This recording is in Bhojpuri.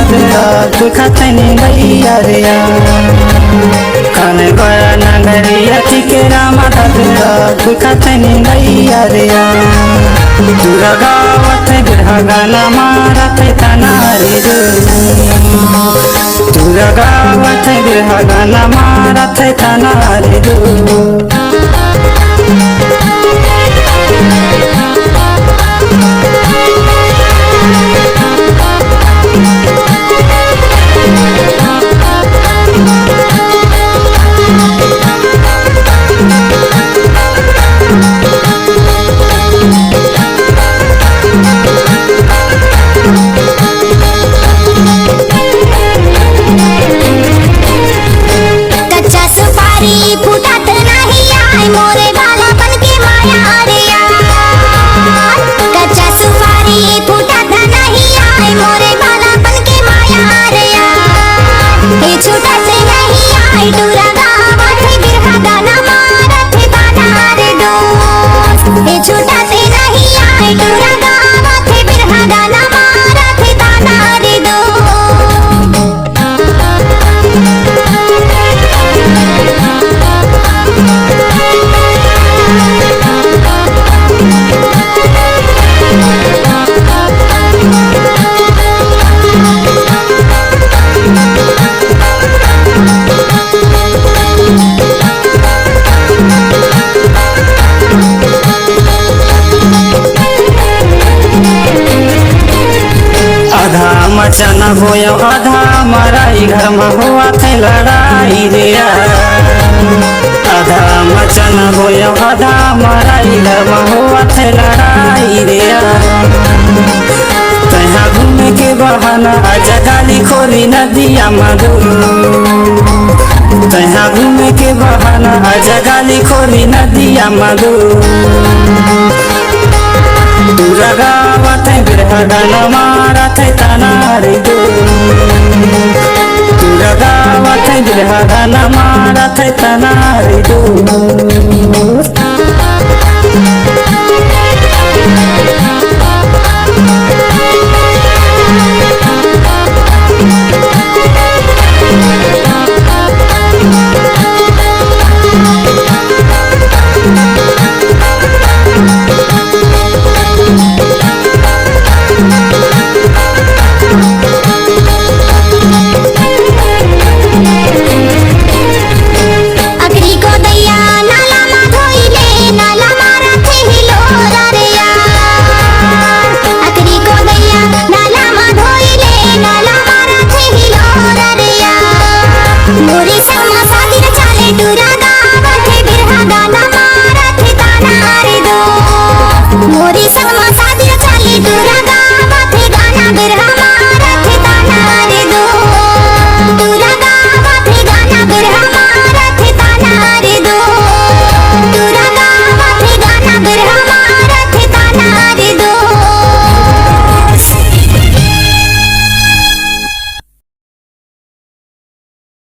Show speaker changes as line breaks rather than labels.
तदरा दुखतनी गैया रे कन गया नगरिया ठिकेरा माता तदरा दुखतनी गैया रे तुरा गावत बिरहा गाना मारत तनारी रे तुरा गावत बिरहा गाना मारत तनारी रे मचना होया आधा मराई घर में हुआ थे लड़ाई रे आधा मचना होया आधा मराई घर में हुआ थे लड़ाई रे तहाँ घूमे के बहाना आजा गाली खोरी नदिया मधु तहाँ घूमे के बहाना आजा गाली खोरी नदिया मधु तुरा गावत बिरहा गाना मारत तनारी दो तुरा गावत बिरहा गाना मारत तनारी दो।